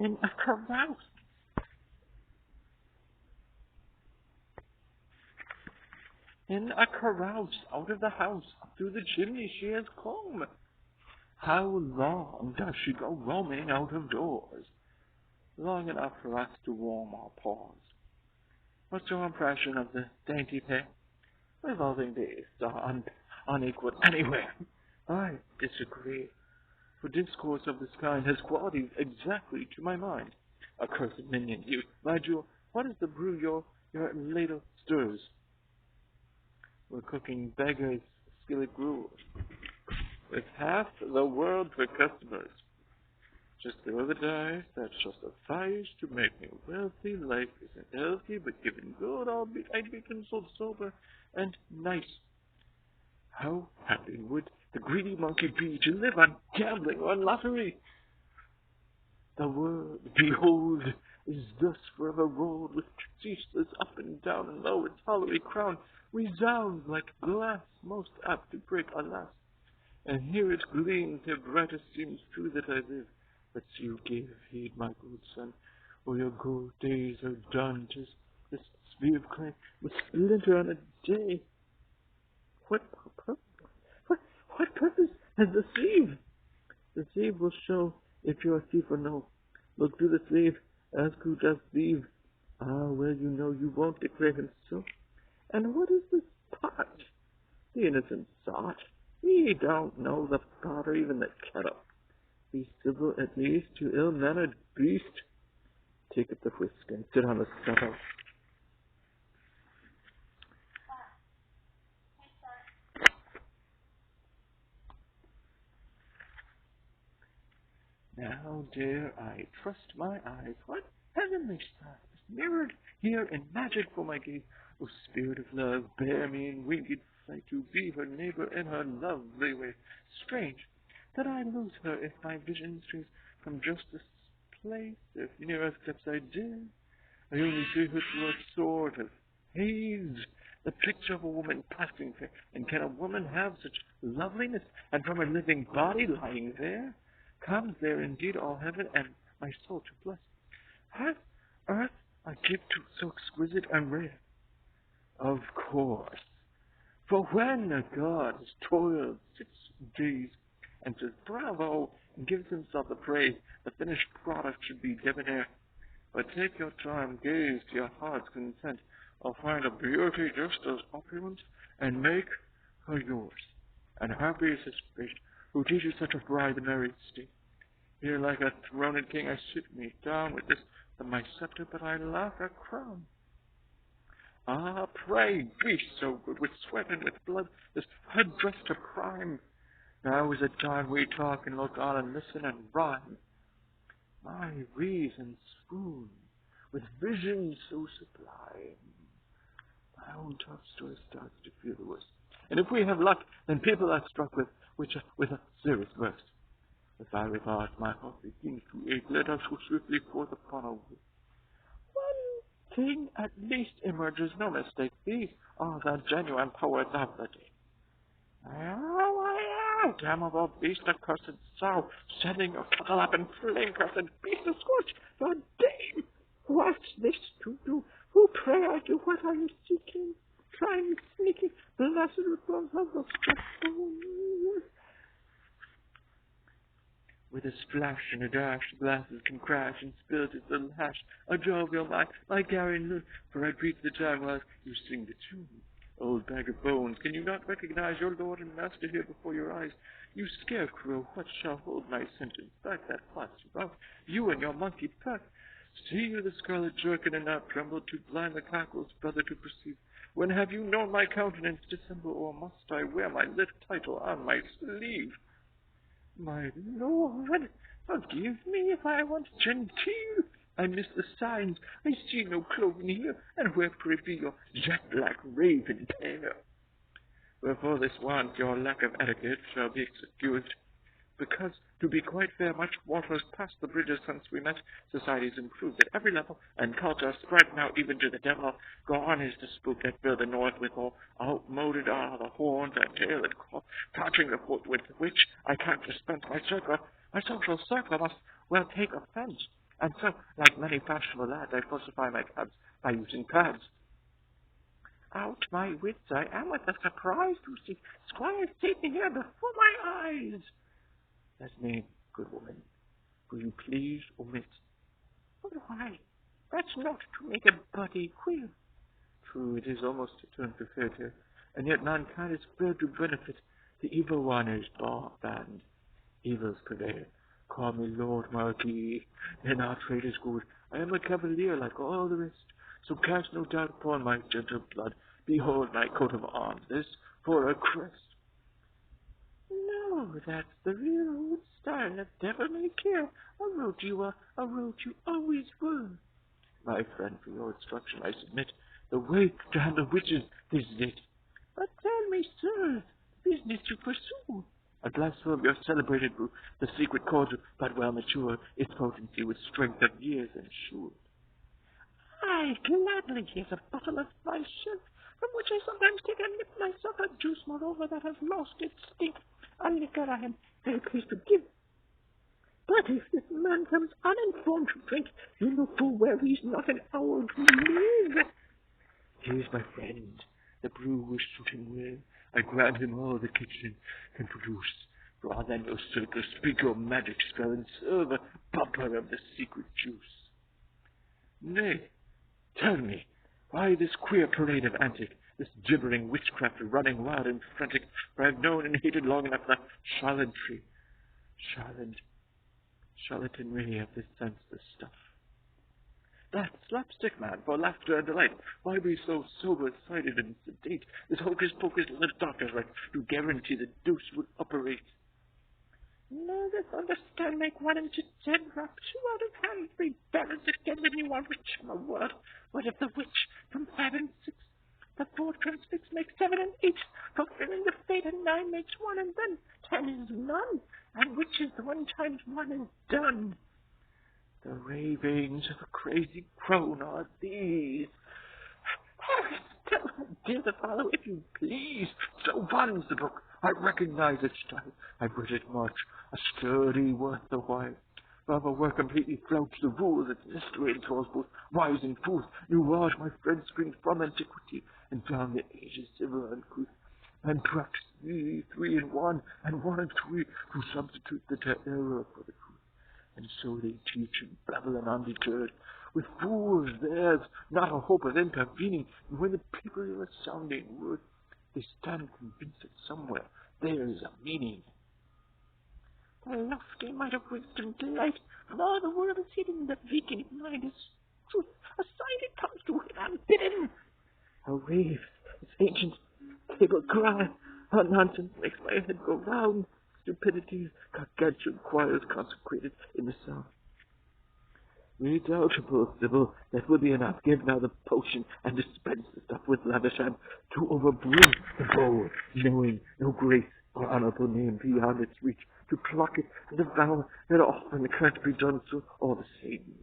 in a carouse. In a carouse, out of the house, up through the chimney she has come. How long does she go roaming out of doors? Long enough for us to warm our paws. What's your impression of the dainty pair? Revolving beasts are unequaled anywhere. I disagree. For discourse of this kind has qualities exactly to my mind. Accursed minion, you, my jewel, what is the brew your ladle stirs? We're cooking beggars' skillet gruel, with half the world for customers. Just throw the dice that shall suffice to make me wealthy. Life isn't healthy, but given good, I'd be consoled sober and nice. How happy would the greedy monkey be to live on gambling or on lottery? The world, behold, is thus forever rolled with ceaseless up and down and low. Its hollowy crown resounds like glass, most apt to break, alas. And here it gleams, here brightest seems true that I live. But you give heed, my good son, or your good days are done. 'Tis this sphere of clay must splinter on a day. What purpose has the sieve? The sieve will show if you're a thief or no. Look through the sleeve, ask who does thieve. Ah, well, you know you won't declare him so. And what is this pot? The innocent sot. He don't know the pot or even the kettle. Be civil at least, you ill-mannered beast. Take up the whisk and sit on the settle. Now dare I trust my eyes. What heavenly sighs mirrored here in magic for my gaze. O spirit of love, bear me in winged flight to be her neighbor in her lovely way. Strange that I lose her if my vision strays from justice' place. If near her steps I dare, I only see her through a sort of haze, the picture of a woman passing fair. And can a woman have such loveliness, and from her living body lying there? Comes there indeed all heaven and my soul to bless? Hath earth a gift so exquisite and rare? Of course, for when a god has toiled 6 days and says bravo and gives himself the praise, the finished product should be debonair. But take your time, gaze to your heart's content, or find a beauty just as opulent, and make her yours. And happy is his fate who teaches such a bride the married state. Here like a throned king I sit me down with this my scepter, but I lack a crown. Ah, pray be so good, with sweat and with blood, this headdress to prime. Now is the time we talk and look on and listen and rhyme. My reason swoon with visions so sublime. My own tough story starts to feel the worst. And if we have luck, then people are struck with a serious verse. The fiery part, my heart begins to ache. Let us go swiftly forth upon our way. One thing at least emerges, no mistake. These are the genuine poets of the day. Damnable beast, accursed sow, setting your kettle up in flame, cursed beast, to scorch your dame. What's this to do? Who pray are you? What are you seeking? Trying, sneaking, blessed repose of the stone. With a splash and a dash, glasses can crash, and spilled is the lash. A jovial my Gary Loon, for I greet the time while you sing the tune. Old bag of bones, can you not recognize your lord and master here before your eyes? You scarecrow, what shall hold my sentence back? That plots you out, you and your monkey pack. See you the scarlet jerkin and not tremble, too blind the cockle's brother to perceive. When have you known my countenance dissemble, or must I wear my lit title on my sleeve? My lord, forgive me if I want genteel. I miss the signs, I see no cloven here, and where prithee your jet-black raven tail? Wherefore this want, your lack of etiquette, shall be excused, because, to be quite fair, much water has passed the bridges since we met. Society's improved at every level, and culture spread now even to the devil. Gone is the spook that filled the north with all outmoded are the horns and tail and claw, touching the foot with which I can't dispense my social circle must well take offense. And so, like many fashionable lads, I falsify my cabs by using pads. Out my wits, I am with a surprise to see Squire Satan here before my eyes. That name, good woman, will you please omit? But why? That's not to make a body queer. True, it is almost turned to fairy tale, and yet mankind is fair to benefit. The evil one is banned. Evils prevail. Call me Lord Marquis, then our trade is good. I am a cavalier like all the rest, so cast no doubt upon my gentle blood. Behold my coat of arms, this for a crest. No, that's the real old style that devil may care. A road you are, a road you always were. My friend, for your instruction I submit. The way to handle witches is it. But tell me, sir, the business you pursue. A glass full of your celebrated brew, the secret cordial, but well mature, its potency with strength of years ensured. Aye, gladly, here's a bottle of my shelf, from which I sometimes take a nip myself, a juice, moreover, that has lost its stink, a liquor I am very pleased to give. But if this man comes uninformed to drink, you know full well he's not an hour to live. Here's my friend, the brew was shooting well. I grant him all the kitchen can produce. Draw then your circle, speak your magic spell, and serve a bumper of the secret juice. Nay, tell me, why this queer parade of antic, this gibbering witchcraft running wild and frantic, for I've known and hated long enough the charlatanry of this senseless stuff. That slapstick, man, for laughter and delight. Why be so sober-sided and sedate? This hocus-pocus in the doctor's right to guarantee the deuce would operate. No, this understand make 1 into 10 rap 2 out of hand, rebalance again the new one witch, my word. What if the witch from 5 and 6, the 4 transfix makes 7 and 8, fulfilling the fate, and 9 makes 1, and then 10 is none, and which is the 1 times 1 is done. The ravings of a crazy crone are these. Dear the fellow, if you please. So runs the book. I recognize its style. I've read it much. A sturdy worth the while. Rather were completely flouts the rules its mystery entails both wise and fools. New art, my friend, springs from antiquity, and found the ages civil and uncouth. And practice 3 and 1, and 1 and 3, who substitute the error for the truth. And so they teach and babble undeterred. With fools there's not a hope of intervening, and when the people hear a sounding word, they stand convinced that somewhere there's a meaning. The lofty might of wisdom delight, and all the world is hidden, the vacant mind is truth. A sign it comes to him unbidden. A wave, its ancient cable cry, her nonsense makes my head go round. Stupidity's gargantuan choirs consecrated in the sound. Redoubtable, Sybil, that will be enough. Give now the potion and dispense the stuff with lavish hand to overbrew the bowl, knowing no grace or honorable name beyond its reach, to pluck it and devour it often can't be done so all the same.